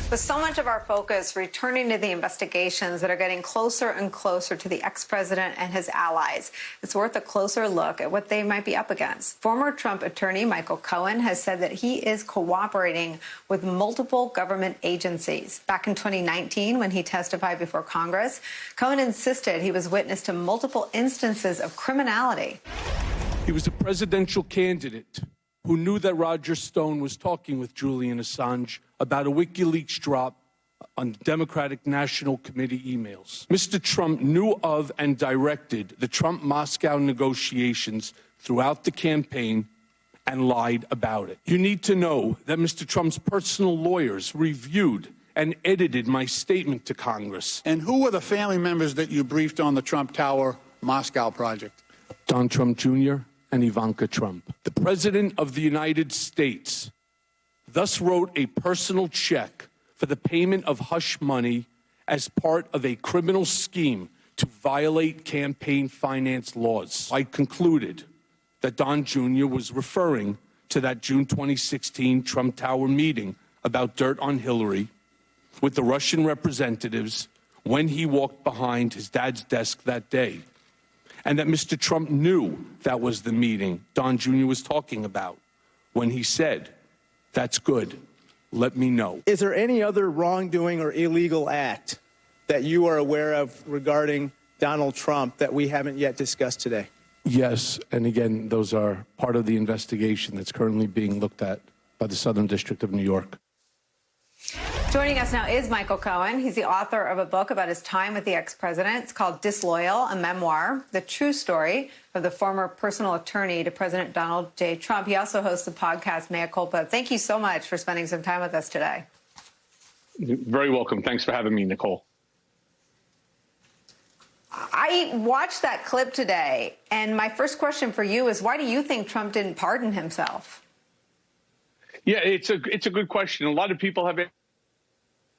With so much of our focus returning to the investigations that are getting closer and closer to the ex-president and his allies, it's worth a closer look at what they might be up against. Former Trump attorney Michael Cohen has said that he is cooperating with multiple government agencies. Back in 2019, when he testified before Congress, Cohen insisted he was witness to multiple instances of criminality. He was a presidential candidate who knew that Roger Stone was talking with Julian Assange about a WikiLeaks drop on Democratic National Committee emails. Mr. Trump knew of and directed the Trump-Moscow negotiations throughout the campaign and lied about it. You need to know that Mr. Trump's personal lawyers reviewed and edited my statement to Congress. And who were the family members that you briefed on the Trump Tower Moscow project? Don Trump Jr. and Ivanka Trump. The President of the United States thus wrote a personal check for the payment of hush money as part of a criminal scheme to violate campaign finance laws. I concluded that Don Jr. was referring to that June 2016 Trump Tower meeting about dirt on Hillary with the Russian representatives when he walked behind his dad's desk that day, and that Mr. Trump knew that was the meeting Don Jr. was talking about when he said, "That's good. Let me know." Is there any other wrongdoing or illegal act that you are aware of regarding Donald Trump that we haven't yet discussed today? Yes, and again, those are part of the investigation that's currently being looked at by the Southern District of New York. Joining us now is Michael Cohen. He's the author of a book about his time with the ex-president. It's called Disloyal, a memoir, the true story of the former personal attorney to President Donald J. Trump. He also hosts the podcast Mea Culpa. Thank you so much for spending some time with us today. Very welcome. Thanks for having me, Nicole. I watched that clip today, and my first question for you is, why do you think Trump didn't pardon himself? Yeah, it's a good question. A lot of people have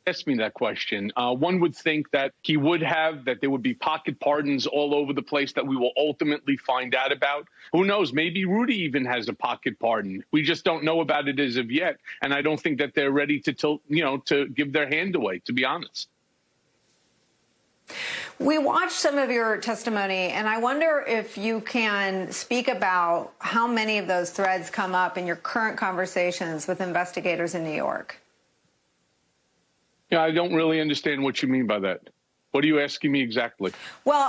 asked me that question. One would think that he would have, that there would be pocket pardons all over the place that we will ultimately find out about. Who knows? Maybe Rudy even has a pocket pardon. We just don't know about it as of yet. And I don't think that they're ready to give their hand away, to be honest. We watched some of your testimony, and I wonder if you can speak about how many of those threads come up in your current conversations with investigators in New York. Yeah, I don't really understand what you mean by that. What are you asking me exactly? Well,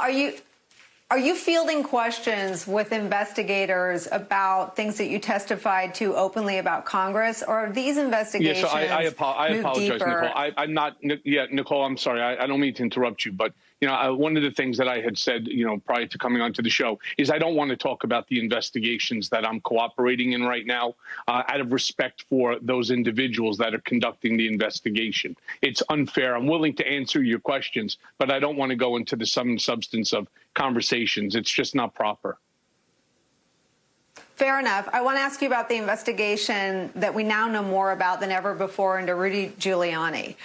are you fielding questions with investigators about things that you testified to openly about Congress, or are these investigations? Yes, I apologize, deeper? Nicole. I'm not. Yeah, Nicole, I'm sorry. I don't mean to interrupt you, but one of the things that I had said, prior to coming onto the show is I don't want to talk about the investigations that I'm cooperating in right now, out of respect for those individuals that are conducting the investigation. It's unfair. I'm willing to answer your questions, but I don't want to go into the sum and substance of conversations. It's just not proper. Fair enough. I want to ask you about the investigation that we now know more about than ever before into Rudy Giuliani.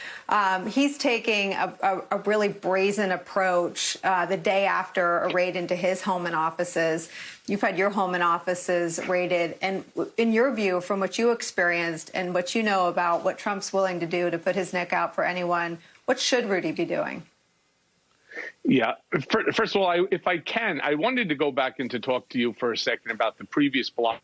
He's taking a really brazen approach the day after a raid into his home and offices. You've had your home and offices raided. And in your view, from what you experienced and what you know about what Trump's willing to do to put his neck out for anyone, what should Rudy be doing? Yeah. First of all, if I can, I wanted to go back and to talk to you for a second about the previous block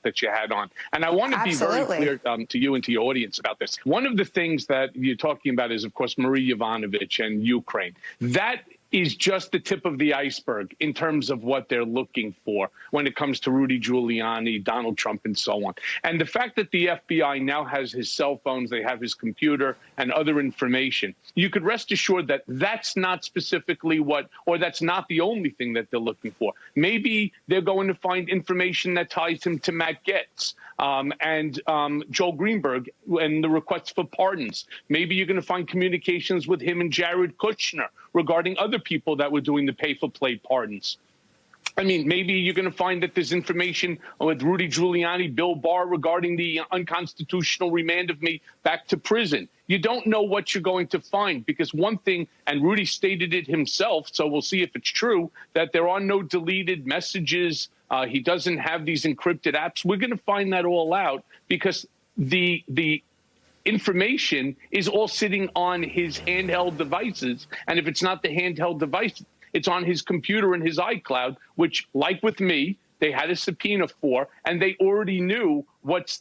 that you had on. And I want to be very clear to you and to your audience about this. One of the things that you're talking about is, of course, Marie Yovanovitch and Ukraine. That is just the tip of the iceberg in terms of what they're looking for when it comes to Rudy Giuliani, Donald Trump, and so on. And the fact that the FBI now has his cell phones, they have his computer and other information, you could rest assured that that's not specifically or that's not the only thing that they're looking for. Maybe they're going to find information that ties him to Matt Gaetz and Joel Greenberg and the requests for pardons. Maybe you're going to find communications with him and Jared Kushner regarding other people that were doing the pay-for-play pardons. I mean, maybe you're going to find that there's information with Rudy Giuliani, Bill Barr regarding the unconstitutional remand of me back to prison. You don't know what you're going to find because one thing, and Rudy stated it himself, so we'll see if it's true, that there are no deleted messages. He doesn't have these encrypted apps. We're going to find that all out because the information is all sitting on his handheld devices. And if it's not the handheld device, it's on his computer and his iCloud, which, like with me, they had a subpoena for, and they already knew what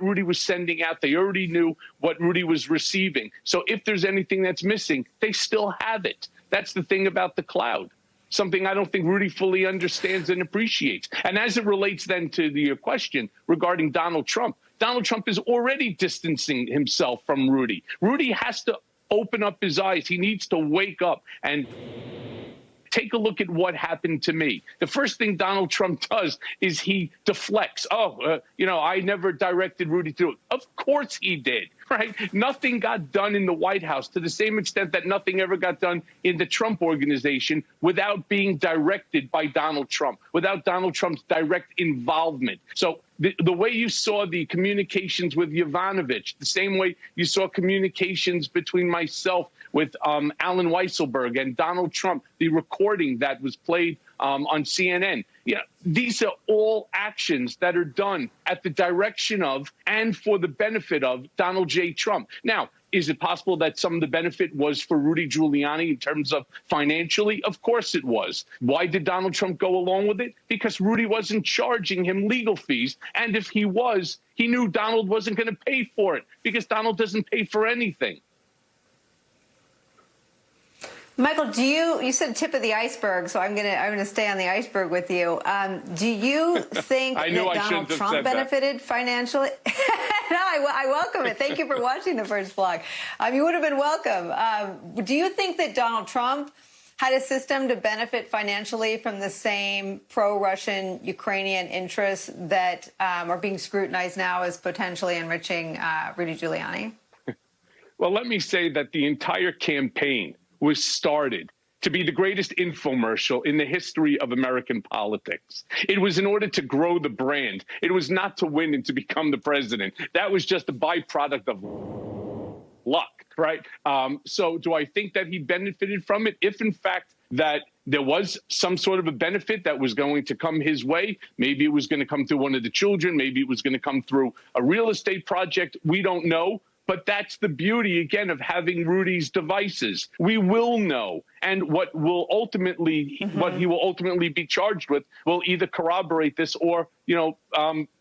Rudy was sending out. They already knew what Rudy was receiving. So if there's anything that's missing, they still have it. That's the thing about the cloud, something I don't think Rudy fully understands and appreciates. And as it relates then to your question regarding Donald Trump is already distancing himself from Rudy. Rudy has to open up his eyes. He needs to wake up and take a look at what happened to me. The first thing Donald Trump does is he deflects. I never directed Rudy to do it. Of course he did, right? Nothing got done in the White House, to the same extent that nothing ever got done in the Trump organization without being directed by Donald Trump, without Donald Trump's direct involvement. So the way you saw the communications with Yovanovitch, the same way you saw communications between myself with Alan Weisselberg and Donald Trump, the recording that was played on CNN. These are all actions that are done at the direction of and for the benefit of Donald J. Trump. Now, is it possible that some of the benefit was for Rudy Giuliani in terms of financially? Of course it was. Why did Donald Trump go along with it? Because Rudy wasn't charging him legal fees. And if he was, he knew Donald wasn't going to pay for it, because Donald doesn't pay for anything. Michael, you said tip of the iceberg, so I'm gonna stay on the iceberg with you. Do you think that Donald Trump benefited financially? No, I welcome it. Thank you for watching the first vlog. You would have been welcome. Do you think that Donald Trump had a system to benefit financially from the same pro-Russian Ukrainian interests that are being scrutinized now as potentially enriching Rudy Giuliani? Well, let me say that the entire campaign was started to be the greatest infomercial in the history of American politics. It was in order to grow the brand. It was not to win and to become the president. That was just a byproduct of luck, right? So do I think that he benefited from it? If, in fact, that there was some sort of a benefit that was going to come his way, maybe it was going to come through one of the children, maybe it was going to come through a real estate project, we don't know. But that's the beauty, again, of having Rudy's devices. We will know. And what he will ultimately be charged with will either corroborate this or,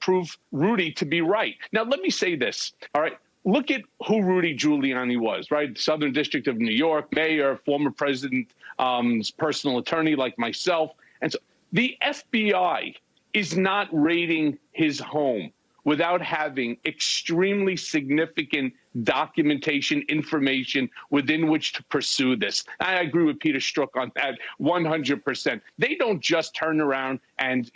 prove Rudy to be right. Now, let me say this. All right. Look at who Rudy Giuliani was, right? Southern District of New York, mayor, former president's personal attorney like myself. And so the FBI is not raiding his home without having extremely significant documentation, information within which to pursue this. I agree with Peter Strzok on that 100%. They don't just turn around and,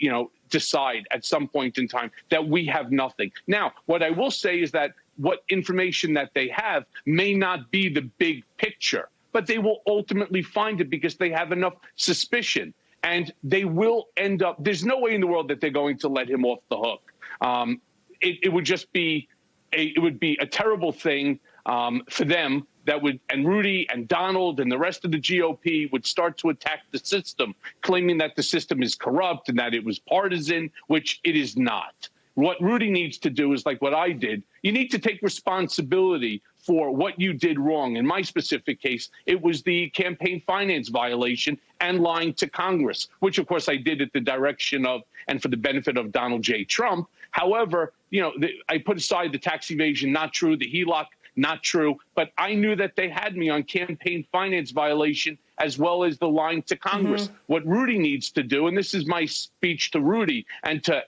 decide at some point in time that we have nothing. Now, what I will say is that what information that they have may not be the big picture, but they will ultimately find it because they have enough suspicion. And they will end up, there's no way in the world that they're going to let him off the hook. It would just be a terrible thing for them and Rudy and Donald and the rest of the GOP would start to attack the system, claiming that the system is corrupt and that it was partisan, which it is not. What Rudy needs to do is like what I did. You need to take responsibility for what you did wrong. In my specific case, it was the campaign finance violation and lying to Congress, which, of course, I did at the direction of and for the benefit of Donald J. Trump. However, I put aside the tax evasion, not true, the HELOC, not true. But I knew that they had me on campaign finance violation as well as the lying to Congress. Mm-hmm. What Rudy needs to do, and this is my speech to Rudy and to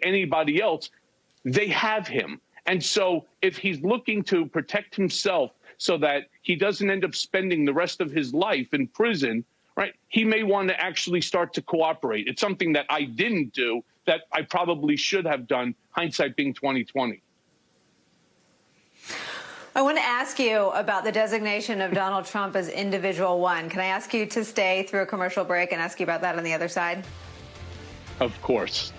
anybody else, they have him. And so if he's looking to protect himself so that he doesn't end up spending the rest of his life in prison, right, he may want to actually start to cooperate. It's something that I didn't do that I probably should have done, hindsight being 20/20. I want to ask you about the designation of Donald Trump as individual one. Can I ask you to stay through a commercial break and ask you about that on the other side? Of course.